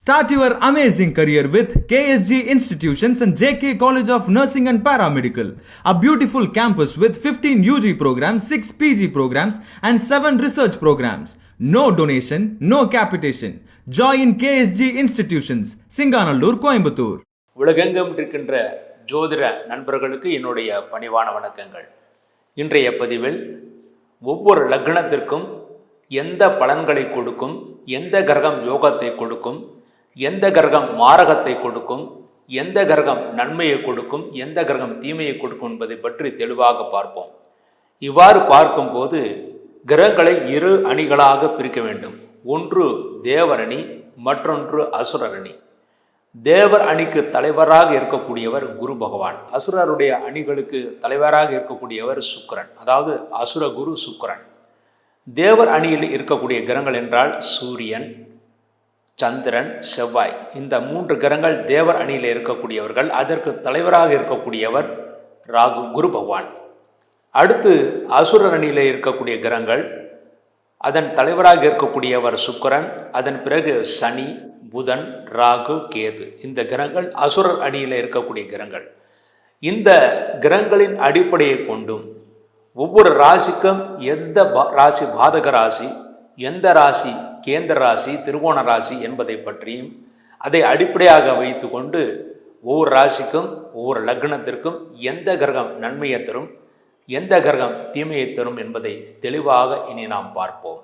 Start your amazing career with KSG Institutions and JK College of Nursing and Paramedical. A beautiful campus with 15 UG programs, 6 PG programs and 7 research programs. No donation, no capitation. Join KSG Institutions, Singanallur, Coimbatore. உலகெங்கும் இருக்கின்ற ஜோதிட நண்பர்களுக்கு என்னுடைய பணிவான வணக்கங்கள். இன்றைய பதிவில் ஒவ்வொரு லக்னத்திற்கும் எந்த பலன்களை கொடுக்கும், எந்த கிரகம் யோகத்தை கொடுக்கும், எந்த கிரகம் மாரகத்தை கொடுக்கும், எந்த கிரகம் நன்மையை கொடுக்கும், எந்த கிரகம் தீமையை கொடுக்கும் என்பதை பற்றி தெளிவாக பார்ப்போம். இவ்வாறு பார்க்கும்போது கிரகங்களை இரு அணிகளாக பிரிக்க வேண்டும். ஒன்று தேவர் அணி, மற்றொன்று அசுரர் அணி. தேவர் அணிக்கு தலைவராக இருக்கக்கூடியவர் குரு பகவான். அசுரருடைய அணிகளுக்கு தலைவராக இருக்கக்கூடியவர் சுக்கிரன், அதாவது அசுர குரு சுக்கிரன். தேவர் அணியில் இருக்கக்கூடிய கிரகங்கள் என்றால் சூரியன், சந்திரன், செவ்வாய். இந்த 3 கிரகங்கள் தேவர் அணியில் இருக்கக்கூடியவர்கள். அதற்கு தலைவராக இருக்கக்கூடியவர் ராகு, குரு பகவான். அடுத்து அசுரர் அணியில் இருக்கக்கூடிய கிரகங்கள், அதன் தலைவராக இருக்கக்கூடியவர் சுக்கிரன், அதன் பிறகு சனி, புதன், ராகு, கேது. இந்த கிரகங்கள் அசுரர் அணியில் இருக்கக்கூடிய கிரகங்கள். இந்த கிரகங்களின் அடிப்படையை கொண்டும் ஒவ்வொரு ராசிக்கும் எந்த ராசி பாதக ராசி, எந்த ராசி கேந்திர ராசி, திருவோண ராசி என்பதை பற்றியும் அதை அடிப்படையாக வைத்து கொண்டு ஒவ்வொரு ராசிக்கும் ஒவ்வொரு லக்னத்திற்கும் எந்த கிரகம் நன்மையை தரும், எந்த கிரகம் தீமையை தரும் என்பதை தெளிவாக இனி நாம் பார்ப்போம்.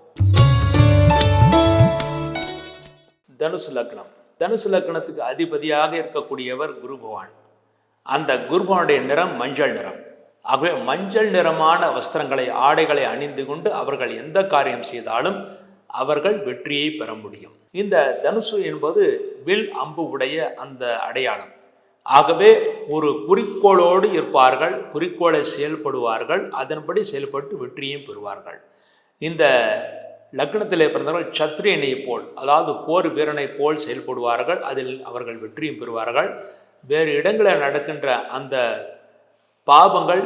தனுசு லக்னம். தனுசு லக்னத்துக்கு அதிபதியாக இருக்கக்கூடியவர் குரு பகவான். அந்த குரு பகவானுடைய நிறம் மஞ்சள் நிறம். ஆகவே மஞ்சள் நிறமான வஸ்திரங்களை, ஆடைகளை அணிந்து கொண்டு அவர்கள் எந்த காரியம் செய்தாலும் அவர்கள் வெற்றியை பெற முடியும். இந்த தனுசு என்பது வில் அம்பு உடைய அந்த அடையாளம். ஆகவே ஒரு குறிக்கோளோடு இருப்பார்கள், குறிக்கோளை செயல்படுவார்கள், அதன்படி செயல்பட்டு வெற்றியையும் பெறுவார்கள். இந்த லக்னத்திலே பிறந்தவர்கள் சத்திரியனை போல், அதாவது போர் வீரனை போல் செயல்படுவார்கள், அதில் அவர்கள் வெற்றியும் பெறுவார்கள். வேறு இடங்களில் நடக்கின்ற அந்த பாவங்கள்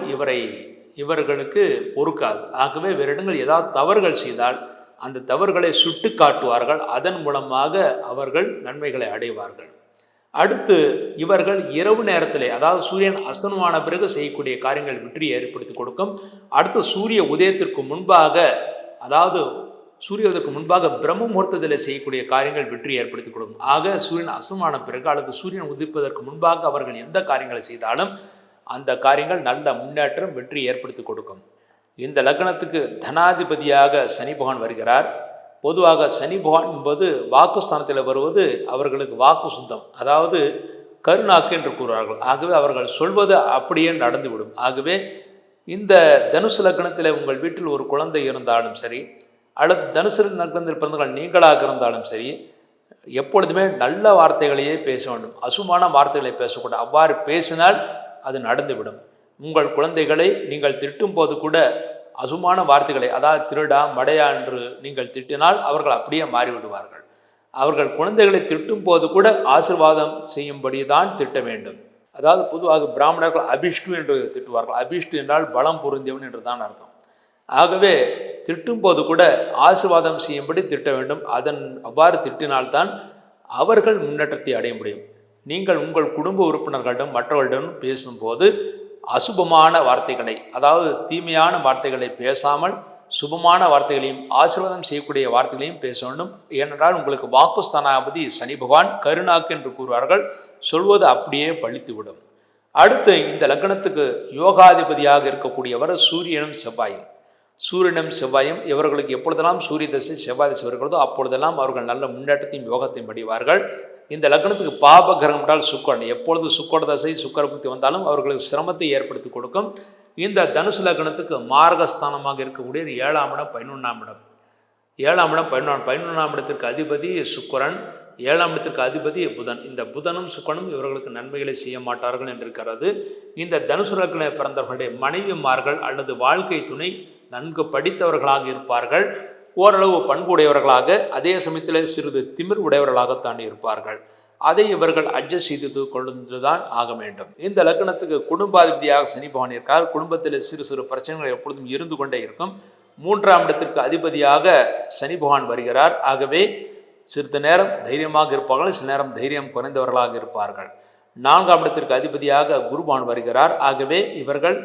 இவர்களுக்கு பொறுக்காது. ஆகவே வேறு இடங்கள் ஏதாவது தவறுகள் செய்தால் அந்த தவறுகளை சுட்டு காட்டுவார்கள், அதன் மூலமாக அவர்கள் நன்மைகளை அடைவார்கள். அடுத்து இவர்கள் இரவு நேரத்திலே, அதாவது சூரியன் அஸ்தமனமான பிறகு செய்யக்கூடிய காரியங்கள் வெற்றியை ஏற்படுத்தி கொடுக்கும். அடுத்து சூரிய உதயத்திற்கு முன்பாக, அதாவது சூரிய உதயத்திற்கு முன்பாக பிரம்ம முகூர்த்தத்தில் செய்யக்கூடிய காரியங்கள் வெற்றியை ஏற்படுத்தி கொடுக்கும். ஆக சூரியன் அஸ்தமனமான பிறகு அல்லது சூரியன் உதிப்பதற்கு முன்பாக அவர்கள் எந்த காரியங்களை செய்தாலும் அந்த காரியங்கள் நல்ல முன்னேற்றம், வெற்றி ஏற்படுத்தி கொடுக்கும். இந்த லக்னத்துக்கு தனாதிபதியாக சனி பகவான் வருகிறார். பொதுவாக சனி பகவான் என்பது வாக்குஸ்தானத்தில் வருவது அவர்களுக்கு வாக்கு சுத்தம், அதாவது கருநாக்கு என்று கூறுவார்கள். ஆகவே அவர்கள் சொல்வது அப்படியே நடந்துவிடும். ஆகவே இந்த தனுசு லக்னத்தில் உங்கள் வீட்டில் ஒரு குழந்தை இருந்தாலும் சரி, அல்லது தனுசு லக்னத்தில் பிறந்தவர்கள் நீங்களாக இருந்தாலும் சரி, எப்பொழுதுமே நல்ல வார்த்தைகளையே பேச வேண்டும், அசுமான வார்த்தைகளை பேசக்கூடாது. அவ்வாறு பேசினால் அது நடந்துவிடும். உங்கள் குழந்தைகளை நீங்கள் திட்டும் போது கூட அசுமான வார்த்தைகளை, அதாவது திருடா மடையா என்று நீங்கள் திட்டினால் அவர்கள் அப்படியே மாறிவிடுவார்கள். அவர்கள் குழந்தைகளை திட்டும் போது கூட ஆசீர்வாதம் செய்யும்படி தான் திட்ட வேண்டும். அதாவது பொதுவாக பிராமணர்கள் அபிஷ்டு என்று திட்டுவார்கள். அபிஷ்டு என்றால் பலம் பொருந்தியவன் என்று தான் அர்த்தம். ஆகவே திட்டும் போது கூட ஆசீர்வாதம் செய்யும்படி திட்ட வேண்டும். அவ்வாறு திட்டினால்தான் அவர்கள் முன்னேற்றத்தை அடைய முடியும். நீங்கள் உங்கள் குடும்ப உறுப்பினர்களிடம் மற்றவர்களிடம் பேசும்போது அசுபமான வார்த்தைகளை, அதாவது தீமையான வார்த்தைகளை பேசாமல் சுபமான வார்த்தைகளையும் ஆசீர்வாதம் செய்யக்கூடிய வார்த்தைகளையும் பேச வேண்டும். ஏனென்றால் உங்களுக்கு வாக்குஸ்தானாபதி சனி பகவான் கருநாக்கு என்று கூறுவார்கள், சொல்வது அப்படியே பழித்துவிடும். அடுத்து இந்த லக்னத்துக்கு யோகாதிபதியாக இருக்கக்கூடியவர் சூரியனும் செவ்வாயும். சூரியனும் செவ்வாயும் இவர்களுக்கு எப்பொழுதெல்லாம் சூரிய தசை செவ்வாய் தசை வருகிறதோ அப்பொழுதெல்லாம் அவர்கள் நல்ல முன்னேற்றத்தையும் யோகத்தையும் அடைவார்கள். இந்த லக்னத்துக்கு பாப கிரகம் என்றால் சுக்கரன். எப்பொழுது சுக்கர தசை சுக்கர புக்தி வந்தாலும் அவர்களுக்கு சிரமத்தை ஏற்படுத்தி கொடுக்கும். இந்த தனுசு லக்னத்துக்கு மார்கஸ்தானமாக இருக்கக்கூடிய 7ஆம் இடம் 11ஆம் இடம். 7ஆம் இடம் 11ஆம் இடத்திற்கு அதிபதி சுக்கரன், 7ஆம் இடத்திற்கு அதிபதி புதன். இந்த புதனும் சுக்கரனும் இவர்களுக்கு நன்மைகளை செய்ய மாட்டார்கள் என்று இருக்கிறது. இந்த தனுசு லக்ன பிறந்தவர்களுடைய மனைவிமார்கள் அல்லது வாழ்க்கை துணை நன்கு படித்தவர்களாக இருப்பார்கள், ஓரளவு பண்புடையவர்களாக, அதே சமயத்தில் சிறிது திமிர் உடையவர்களாகத்தான் இருப்பார்கள். அதை இவர்கள் அட்ஜஸ்ட் செய்து கொண்டுதான் ஆக வேண்டும். இந்த லக்னத்துக்கு குடும்பாதிபதியாக சனி பகவான் இருக்கார். குடும்பத்தில் சிறு சிறு பிரச்சனைகள் எப்பொழுதும் இருந்து கொண்டே இருக்கும். 3ஆம் இடத்திற்கு அதிபதியாக சனி பகவான் வருகிறார். ஆகவே சிறிது நேரம் தைரியமாக இருப்பார்கள், சில நேரம் தைரியம் குறைந்தவர்களாக இருப்பார்கள். 4ஆம் இடத்திற்கு அதிபதியாக குருபான் வருகிறார். ஆகவே இவர்கள்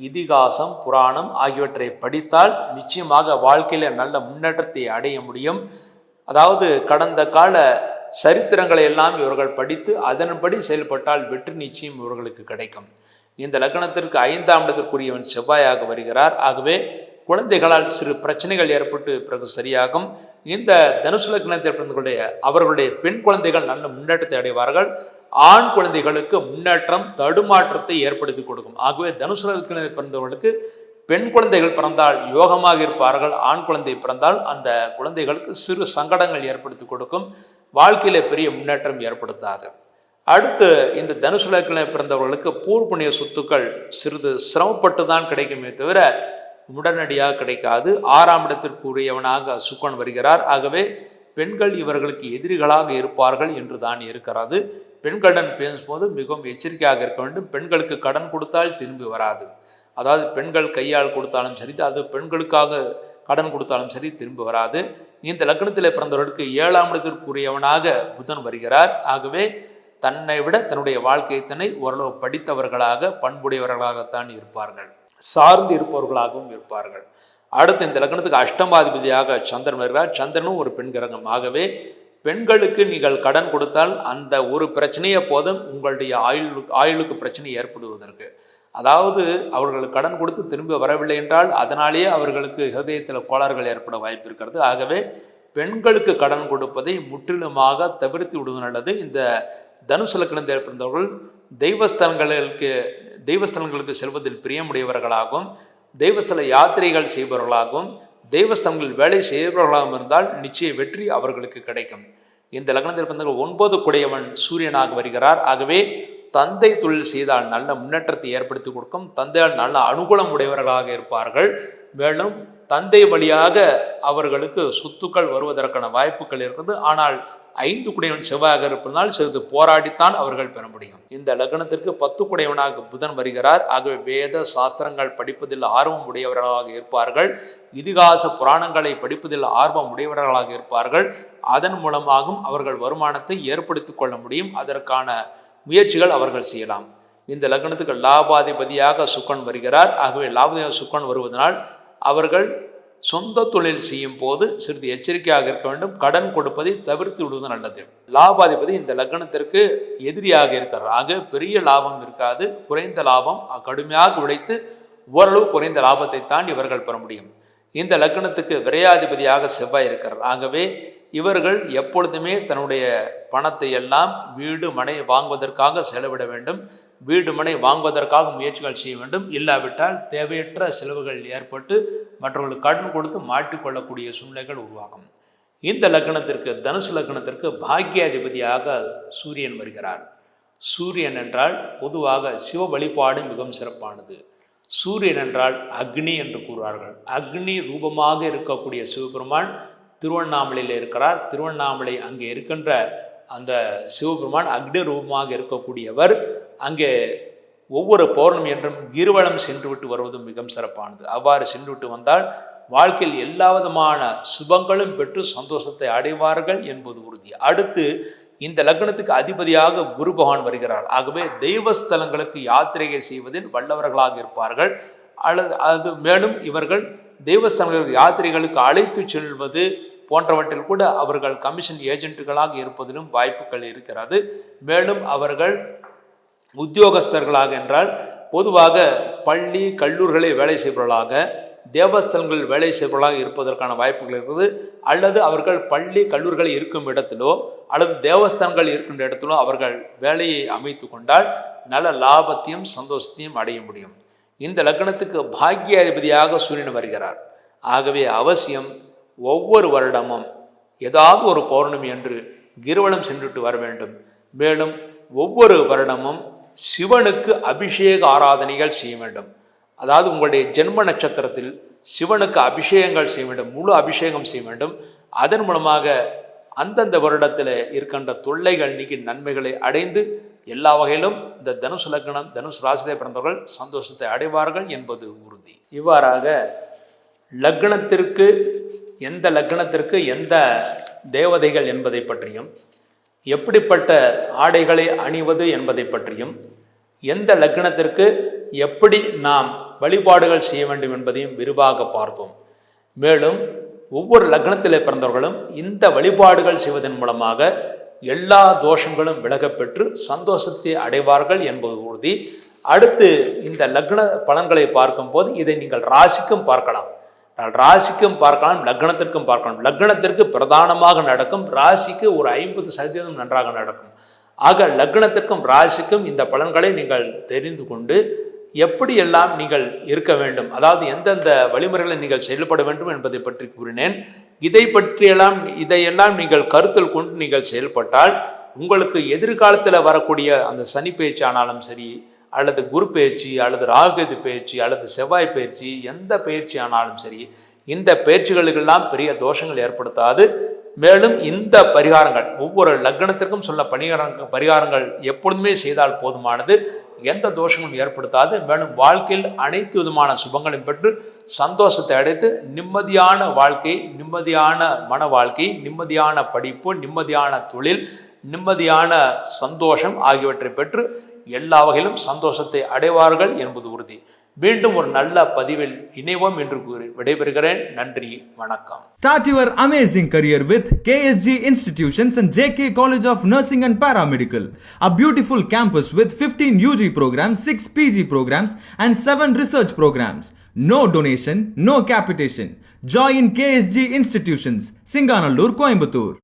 இதிகாசம், புராணம் ஆகியவற்றை படித்தால் நிச்சயமாக வாழ்க்கையில் நல்ல முன்னேற்றத்தை அடைய முடியும். அதாவது கடந்த கால சரித்திரங்களை எல்லாம் இவர்கள் படித்து அதன்படி செயல்பட்டால் வெற்றி நிச்சயம் இவர்களுக்கு கிடைக்கும். இந்த லக்னத்திற்கு 5ஆம் இடத்திற்குரியவன் செவ்வாயாக வருகிறார். ஆகவே குழந்தைகளால் சிறு பிரச்சனைகள் ஏற்பட்டு பிறகு சரியாகும். இந்த தனுசு லக்னத்தில் பிறந்தவர்களுடைய அவர்களுடைய பெண் குழந்தைகள் நல்ல முன்னேற்றத்தை அடைவார்கள். ஆண் குழந்தைகளுக்கு முன்னேற்றம் தடுமாற்றத்தை ஏற்படுத்தி கொடுக்கும். ஆகவே தனுசு லக்னத்தில் பிறந்தவர்களுக்கு பெண் குழந்தைகள் பிறந்தால் யோகமாக இருப்பார்கள். ஆண் குழந்தை பிறந்தால் அந்த குழந்தைகளுக்கு சிறு சங்கடங்கள் ஏற்படுத்தி கொடுக்கும். வாழ்க்கையில பெரிய முன்னேற்றம் ஏற்படுத்தாது. அடுத்து இந்த தனுசு லக்னத்தில் பிறந்தவர்களுக்கு பூர்வ புண்ணிய சொத்துக்கள் சிறிது சிரமப்பட்டு தான் கிடைக்குமே தவிர உடனடியாக கிடைக்காது. 6ஆம் இடத்திற்குரியவனாக சுக்கிரன் வருகிறார். ஆகவே பெண்கள் இவர்களுக்கு எதிரிகளாக இருப்பார்கள் என்று தான் இருக்கிறது. பெண்களுடன் பேசும்போது மிகவும் எச்சரிக்கையாக இருக்க வேண்டும். பெண்களுக்கு கடன் கொடுத்தால் திரும்பி வராது. அதாவது பெண்கள் கையால் கொடுத்தாலும் சரி, அது பெண்களுக்காக கடன் கொடுத்தாலும் சரி திரும்பி வராது. இந்த லக்னத்தில் பிறந்தவர்களுக்கு 7ஆம் இடத்திற்குரியவனாக புதன் வருகிறார். ஆகவே தன்னை விட தன்னுடைய வாழ்க்கையை ஓரளவு படித்தவர்களாக பண்புடையவர்களாகத்தான் இருப்பார்கள், சார்ந்து இருப்பவர்களாகவும் இருப்பார்கள். அடுத்து இந்த லக்னத்துக்கு 8ஆம் சந்திரன் வருகிறார். சந்திரனும் ஒரு பெண் கிரகம். ஆகவே பெண்களுக்கு நீங்கள் கடன் கொடுத்தால் அந்த ஒரு பிரச்சனையை போதும் உங்களுடைய ஆயுளுக்கு பிரச்சனை ஏற்படுவதற்கு. அதாவது அவர்களுக்கு கடன் கொடுத்து திரும்ப வரவில்லை என்றால் அதனாலேயே அவர்களுக்கு ஹிருதயத்தில் கோளாறுகள் ஏற்பட வாய்ப்பு இருக்கிறது. ஆகவே பெண்களுக்கு கடன் கொடுப்பதை முற்றிலுமாக தவிர்த்து விடுவது நல்லது. இந்த தனுசு லக்னத்தில் பிறந்தவர்கள் தெய்வஸ்தலங்களுக்கு செல்வதில் பிரியமுடையவர்களாகவும் தெய்வஸ்தல யாத்திரைகள் செய்பவர்களாகவும் தெய்வஸ்தலங்களில் வேலை செய்பவர்களாகவும் இருந்தால் நிச்சய வெற்றி அவர்களுக்கு கிடைக்கும். இந்த லக்னத்தில் பிறந்தவர்கள் 9 குடையவன் சூரியனாக வருகிறார். ஆகவே தந்தை தொழில் செய்தால் நல்ல முன்னேற்றத்தை ஏற்படுத்தி கொடுக்கும். தந்தையால் நல்ல அனுகூலம் உடையவர்களாக இருப்பார்கள். மேலும் தந்தை வழியாக அவர்களுக்கு சொத்துக்கள் வருவதற்கான வாய்ப்புகள் இருக்குது. ஆனால் 5 குடையவன் செவ்வாயாக இருப்பதனால் சிறிது போராடித்தான் அவர்கள் பெற முடியும். இந்த லக்னத்திற்கு 10 குடையவனாக புதன் வருகிறார். ஆகவே வேத சாஸ்திரங்கள் படிப்பதில் ஆர்வம் உடையவர்களாக இருப்பார்கள். இதிகாச புராணங்களை படிப்பதில் ஆர்வம் உடையவர்களாக இருப்பார்கள். அதன் மூலமாகவும் அவர்கள் வருமானத்தை ஏற்படுத்தி கொள்ள முடியும். அதற்கான முயற்சிகள் அவர்கள் செய்யலாம். இந்த லக்னத்துக்கு லாபாதிபதியாக சுக்கிரன் வருகிறார். ஆகவே லாபாதிபதியாக சுக்கிரன் வருவதனால் அவர்கள் சொந்த தொழில் செய்யும் போது சிறிது எச்சரிக்கையாக இருக்க வேண்டும். கடன் கொடுப்பதை தவிர்த்து விடுவது நல்லது. லாபாதிபதி இந்த லக்னத்திற்கு எதிரியாக இருக்கிறார். ஆக பெரிய லாபம் இருக்காது, குறைந்த லாபம். கடுமையாக உழைத்து ஓரளவு குறைந்த லாபத்தை தான் இவர்கள் பெற முடியும். இந்த லக்னத்துக்கு விரையாதிபதியாக செவ்வாய் இருக்கிறார். ஆகவே இவர்கள் எப்பொழுதுமே தன்னுடைய பணத்தை எல்லாம் வீடு மனை வாங்குவதற்காக செலவிட வேண்டும். வீடு மனை வாங்குவதற்காக முயற்சிகள் செய்ய வேண்டும். இல்லாவிட்டால் தேவையற்ற செலவுகள் ஏற்பட்டு மற்றவர்களுக்கு கடன் கொடுத்து மாட்டிக்கொள்ளக்கூடிய சூழ்நிலைகள் உருவாகும். இந்த லக்னத்திற்கு தனுசு லக்னத்திற்கு பாக்கியாதிபதியாக சூரியன் வருகிறார். சூரியன் என்றால் பொதுவாக சிவ வழிபாடு மிகவும் சிறப்பானது. சூரியன் என்றால் அக்னி என்று கூறுவார்கள். அக்னி ரூபமாக இருக்கக்கூடிய சிவபெருமான் திருவண்ணாமலையில் இருக்கிறார். திருவண்ணாமலை அங்கே இருக்கின்ற அந்த சிவபெருமான் அக்னி ரூபமாக இருக்கக்கூடியவர். அங்கே ஒவ்வொரு பௌர்ணமி என்றும் கிரிவலம் சென்று விட்டு வருவதும் மிகவும் சிறப்பானது. அவ்வாறு சென்று விட்டு வந்தால் வாழ்க்கையில் எல்லா விதமான சுபங்களும் பெற்று சந்தோஷத்தை அடைவார்கள் என்பது உறுதி. அடுத்து இந்த லக்னத்துக்கு அதிபதியாக குரு பகவான் வருகிறார். ஆகவே தெய்வஸ்தலங்களுக்கு யாத்திரையை செய்வதில் வல்லவர்களாக இருப்பார்கள். அது மேலும் இவர்கள் தெய்வஸ்தலங்களுக்கு யாத்திரைகளுக்கு அழைத்து செல்வது போன்றவற்றில் கூட அவர்கள் கமிஷன் ஏஜென்ட்டுகளாக இருப்பதிலும் வாய்ப்புகள் இருக்கிறது. மேலும் அவர்கள் உத்தியோகஸ்தர்களாக என்றால் பொதுவாக பள்ளி கல்லூரிகளை வேலை செய்பவர்களாக தேவஸ்தலங்களில் வேலை செய்பவர்களாக இருப்பதற்கான வாய்ப்புகள் இருக்குது. அல்லது அவர்கள் பள்ளி கல்லூரிகள் இருக்கும் இடத்திலோ அல்லது தேவஸ்தானங்கள் இருக்கின்ற இடத்திலோ அவர்கள் வேலையை அமைத்து கொண்டால் நல்ல லாபத்தையும் சந்தோஷத்தையும் அடைய முடியும். இந்த லக்னத்துக்கு பாக்கியாதிபதியாக சூரியன் வருகிறார். ஆகவே அவசியம் ஒவ்வொரு வருடமும் ஏதாவது ஒரு பௌர்ணமி என்று கிரிவலம் சென்றுட்டு வர வேண்டும். மேலும் ஒவ்வொரு வருடமும் சிவனுக்கு அபிஷேக ஆராதனைகள் செய்ய வேண்டும். அதாவது உங்களுடைய ஜென்ம நட்சத்திரத்தில் சிவனுக்கு அபிஷேகங்கள் செய்ய வேண்டும், முழு அபிஷேகம் செய்ய வேண்டும். அதன் மூலமாக அந்தந்த வருடத்தில் இருக்கின்ற தொல்லைகள் நீக்கி நன்மைகளை அடைந்து எல்லா வகையிலும் இந்த தனுசு லக்னம் தனுசு ராசியிலே பிறந்தவர்கள் சந்தோஷத்தை அடைவார்கள் என்பது உறுதி. இவ்வாறாக எந்த லக்னத்திற்கு எந்த தேவதைகள் என்பதை பற்றியும், எப்படிப்பட்ட ஆடைகளை அணிவது என்பதை பற்றியும், எந்த லக்னத்திற்கு எப்படி நாம் வழிபாடுகள் செய்ய வேண்டும் என்பதையும் விரிவாக பார்த்தோம். மேலும் ஒவ்வொரு லக்னத்திலே பிறந்தவர்களும் இந்த வழிபாடுகள் செய்வதன் மூலமாக எல்லா தோஷங்களும் விலகப்பெற்று சந்தோஷத்தை அடைவார்கள் என்பது உறுதி. அடுத்து இந்த லக்ன பலன்களை பார்க்கும் போது இதை நீங்கள் ராசிக்கும் பார்க்கலாம், ராசிக்கும் பார்க்கலாம், லக்னத்திற்கும் பார்க்கலாம். லக்னத்திற்கு பிரதானமாக நடக்கும், ராசிக்கு ஒரு 50% நன்றாக நடக்கும். ஆக லக்னத்திற்கும் ராசிக்கும் இந்த பலன்களை நீங்கள் தெரிந்து கொண்டு எப்படியெல்லாம் நீங்கள் இருக்க வேண்டும், அதாவது எந்தெந்த வழிமுறைகளை நீங்கள் செயல்பட வேண்டும் என்பதை பற்றி கூறினேன். இதையெல்லாம் நீங்கள் கருத்தில் கொண்டு நீங்கள் செயல்பட்டால் உங்களுக்கு எதிர்காலத்தில் வரக்கூடிய அந்த சனி பயிற்சி ஆனாலும் சரி, அல்லது குரு பயிற்சி, அல்லது ராகுகேது பயிற்சி, அல்லது செவ்வாய் பயிற்சி, எந்த பயிற்சி ஆனாலும் சரி, இந்த பயிற்சிகளுக்கெல்லாம் பெரிய தோஷங்கள் ஏற்படுத்தாது. மேலும் இந்த பரிகாரங்கள் ஒவ்வொரு லக்னத்திற்கும் சொல்ல பரிகாரங்கள் எப்பொழுதுமே செய்தால் போதுமானது, எந்த தோஷங்களும் ஏற்படுத்தாது. மேலும் வாழ்க்கையில் அனைத்து விதமான சுபங்களையும் பெற்று சந்தோஷத்தை அடைத்து நிம்மதியான வாழ்க்கை, நிம்மதியான மன வாழ்க்கை, நிம்மதியான படிப்பு, நிம்மதியான தொழில், நிம்மதியான சந்தோஷம் ஆகியவற்றை பெற்று எல்லா வகையிலும் சந்தோஷத்தை அடைவார்கள் என்பது உறுதி. மீண்டும் ஒரு நல்ல பதிவில் இணைவோம் என்று கூறி விடைபெறுகிறேன். நன்றி, வணக்கம். Start your amazing career with KSG Institutions and JK College of Nursing and Paramedical, a beautiful campus with 15 UG programs, 6 PG programs and 7 research programs. No donation, no capitation. Join KSG Institutions, Singanallur, Coimbatore.